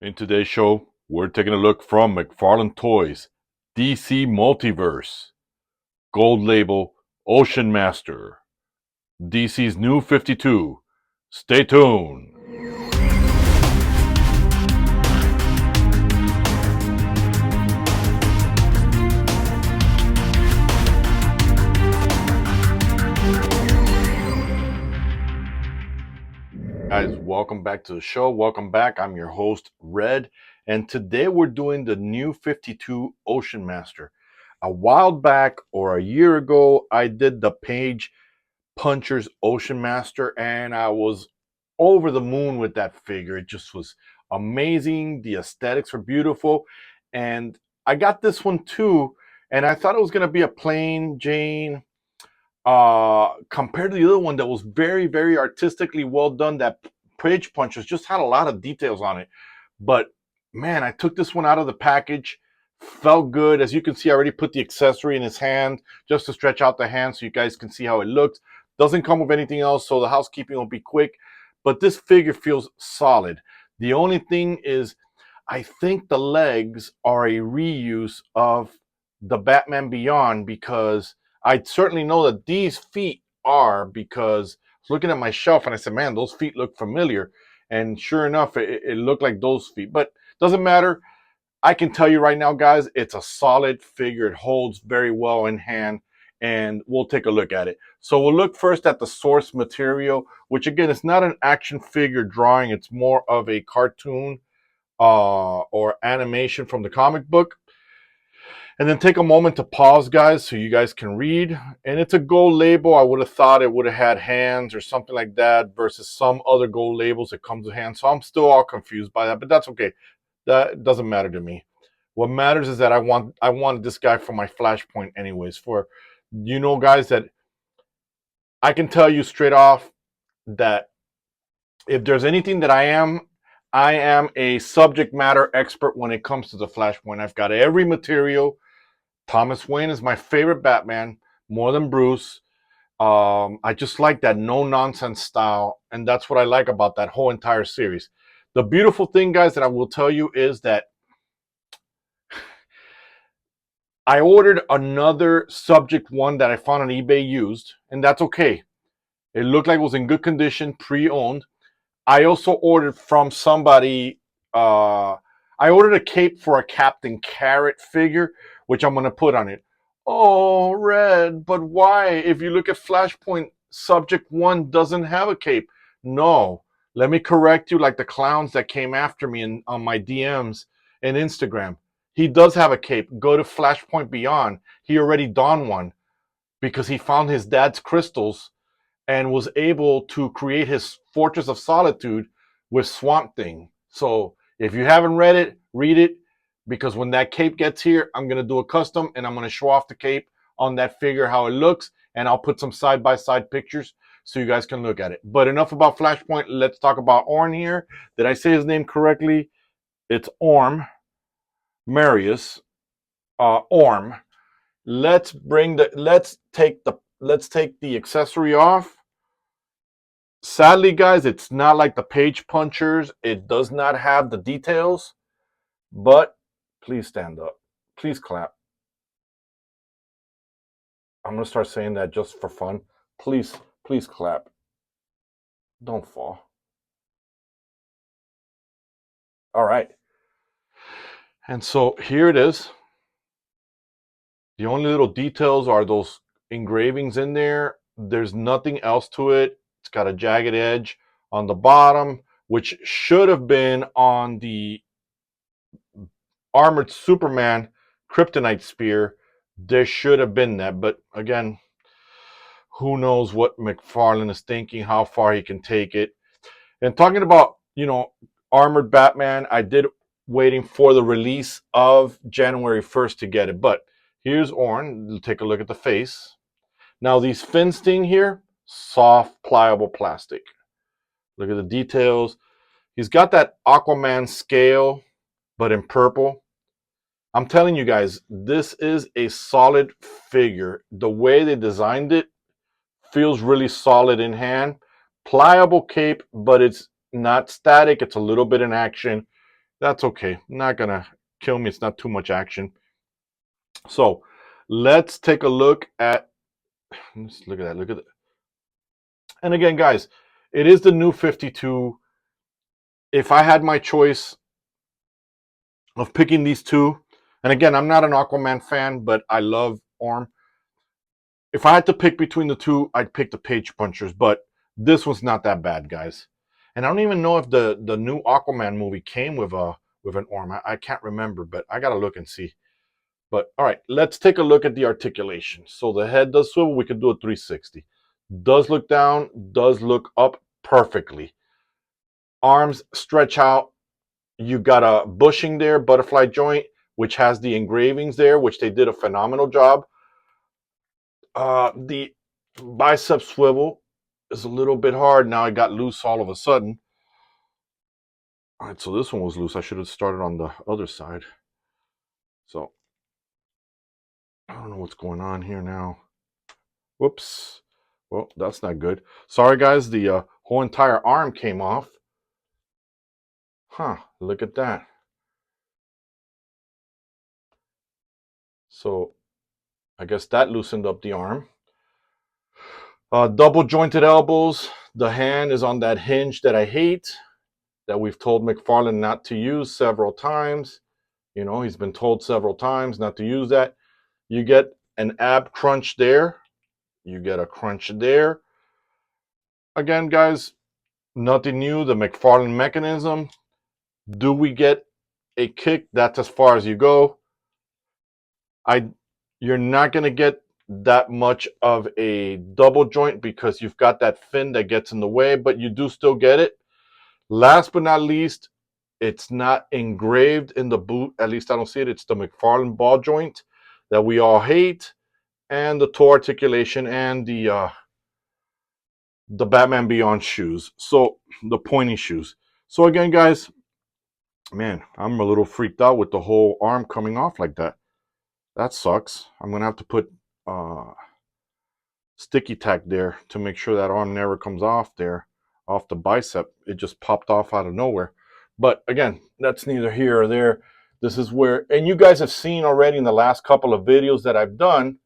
In today's show, we're taking a look from McFarlane Toys, DC Multiverse, Gold Label, Ocean Master, DC's New 52. Stay tuned. Guys, welcome back to the show. Welcome back. I'm your host, Red, and today we're doing the New 52 Ocean Master. A while back or a year ago, I did the Page Puncher's Ocean Master, and I was over the moon with that figure. It just was amazing. The aesthetics were beautiful, and I got this one too, and I thought it was going to be a plain Jane compared to the other one that was very artistically well done. That Page Punchers just had a lot of details on it, but man, I took this one out of the package, felt good. As you can see, I already put the accessory in his hand just to stretch out the hand so you guys can see how it looks. Doesn't come with anything else, so the housekeeping will be quick, but this figure feels solid. The only thing is, I think the legs are a reuse of the Batman Beyond, because I certainly know that these feet are, because I was looking at my shelf and I said, man, those feet look familiar. And sure enough, it looked like those feet. But doesn't matter. I can tell you right now, guys, it's a solid figure. It holds very well in hand, and we'll take a look at it. So we'll look first at the source material, which again, it's not an action figure drawing. It's more of a cartoon or animation from the comic book. And then take a moment to pause, guys, so you guys can read. And it's a gold label. I would have thought it would have had hands or something like that versus some other gold labels that comes with hands. So I'm still all confused by that, but that's okay. That doesn't matter to me. What matters is that I wanted this guy for my Flashpoint anyways. For, guys, that I can tell you straight off that if there's anything that I am a subject matter expert when it comes to the Flashpoint. I've got every material. Thomas Wayne is my favorite Batman, more than Bruce. I just like that no-nonsense style, and that's what I like about that whole entire series. The beautiful thing, guys, that I will tell you is that I ordered another Subject One that I found on eBay used, and that's okay. It looked like it was in good condition, pre-owned. I also ordered from somebody, I ordered a cape for a Captain Carrot figure, which I'm going to put on it. Oh, Red, but why? If you look at Flashpoint, Subject One doesn't have a cape. No, let me correct you, like the clowns that came after me on my DMs and Instagram. He does have a cape. Go to Flashpoint Beyond. He already donned one because he found his dad's crystals and was able to create his Fortress of Solitude with Swamp Thing. So if you haven't read it, read it, because when that cape gets here, I'm going to do a custom and I'm going to show off the cape on that figure, how it looks, and I'll put some side-by-side pictures so you guys can look at it. But enough about Flashpoint. Let's talk about Orm here. Did I say his name correctly? It's Orm Marius. Orm. Let's take the accessory off. Sadly, guys, it's not like the Page Punchers. It does not have the details, but please stand up. Please clap. I'm going to start saying that just for fun. Please clap. Don't fall. All right. And so here it is. The only little details are those engravings in there. There's nothing else to it. It's got a jagged edge on the bottom, which should have been on the Armored Superman Kryptonite Spear. There should have been that, but again, who knows what McFarlane is thinking, how far he can take it. And talking about, Armored Batman, I did waiting for the release of January 1st to get it, but here's Orm. Take a look at the face. Now these fin sting here, soft, pliable plastic. Look at the details. He's got that Aquaman scale, but in purple. I'm telling you guys, this is a solid figure. The way they designed it feels really solid in hand. Pliable cape, but it's not static. It's a little bit in action. That's okay. Not gonna kill me. It's not too much action. So let's take a look at. Let's look at that. Look at that. And again, guys, it is the new 52. If I had my choice of picking these two, and again, I'm not an Aquaman fan, but I love Orm. If I had to pick between the two, I'd pick the Page Punchers, but this one's not that bad, guys. And I don't even know if the new Aquaman movie came with an Orm. I can't remember, but I gotta look and see. But all right, let's take a look at the articulation. So the head does swivel. We could do a 360. Does look down. Does look up perfectly. Arms stretch out. You got a bushing there, butterfly joint, which has the engravings there, which they did a phenomenal job. The bicep swivel is a little bit hard. Now it got loose all of a sudden. All right, so this one was loose. I should have started on the other side. So I don't know what's going on here now. Whoops. Well, that's not good. Sorry, guys. The whole entire arm came off. Huh. Look at that. So I guess that loosened up the arm. Double jointed elbows. The hand is on that hinge that I hate, that we've told McFarlane not to use several times. You know, he's been told several times not to use that. You get an ab crunch there. You get a crunch there. Again, guys, nothing new. The McFarlane mechanism. Do we get a kick? That's as far as you go. You're not going to get that much of a double joint because you've got that fin that gets in the way, but you do still get it. Last but not least, it's not engraved in the boot. At least I don't see it. It's the McFarlane ball joint that we all hate, and the toe articulation, and the Batman Beyond shoes. So the pointy shoes. So again, guys, man, I'm a little freaked out with the whole arm coming off like that. That sucks. I'm gonna have to put sticky tack there to make sure that arm never comes off there, off the bicep. It just popped off out of nowhere. But again, that's neither here or there. This is where, and you guys have seen already in the last couple of videos that I've done,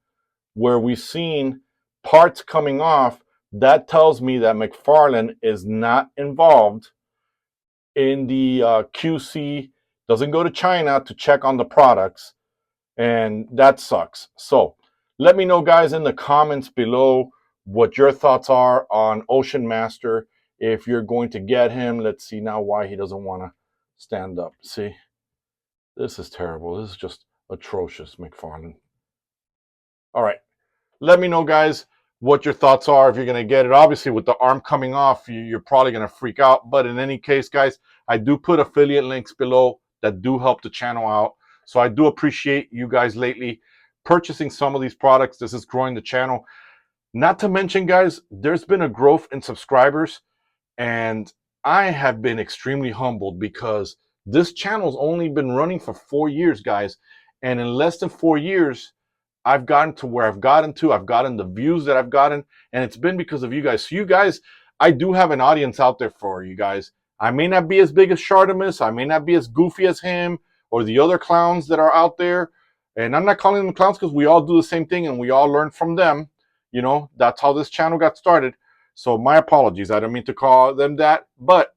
where we've seen parts coming off. That tells me that McFarlane is not involved in the QC, doesn't go to China to check on the products, and that sucks. So let me know, guys, in the comments below what your thoughts are on Ocean Master. If you're going to get him, let's see now why he doesn't want to stand up. See, this is terrible. This is just atrocious, McFarlane. All right, let me know, guys, what your thoughts are if you're going to get it. Obviously, with the arm coming off, you're probably going to freak out. But in any case, guys, I do put affiliate links below that do help the channel out. So I do appreciate you guys lately purchasing some of these products. This is growing the channel. Not to mention, guys, there's been a growth in subscribers. And I have been extremely humbled because this channel's only been running for 4 years, guys. And in less than 4 years, I've gotten to where I've gotten to. I've gotten the views that I've gotten, and it's been because of you guys. So you guys, I do have an audience out there for you guys. I may not be as big as Shartimus. I may not be as goofy as him or the other clowns that are out there. And I'm not calling them clowns because we all do the same thing and we all learn from them. You know, that's how this channel got started. So my apologies. I don't mean to call them that, but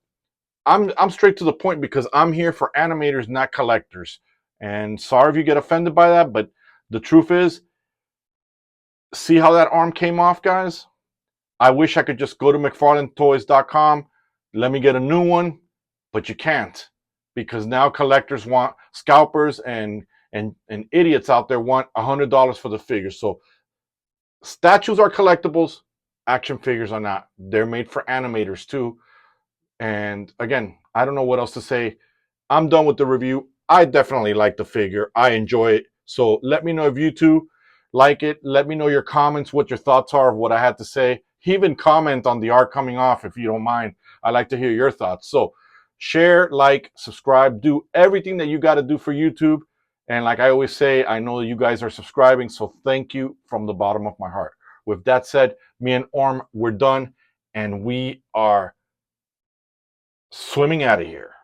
I'm straight to the point because I'm here for animators, not collectors. And sorry if you get offended by that, but the truth is, see how that arm came off, guys? I wish I could just go to McFarlanetoys.com, let me get a new one, but you can't, because now collectors want, scalpers and idiots out there want $100 for the figure. So statues are collectibles, action figures are not. They're made for animators too. And again, I don't know what else to say. I'm done with the review. I definitely like the figure. I enjoy it. So let me know if you too like it. Let me know your comments, what your thoughts are of what I had to say. Even comment on the art coming off if you don't mind. I like to hear your thoughts. So share, like, subscribe, do everything that you got to do for YouTube. And like I always say, I know you guys are subscribing, so thank you from the bottom of my heart. With that said, me and Orm, we're done, and we are swimming out of here.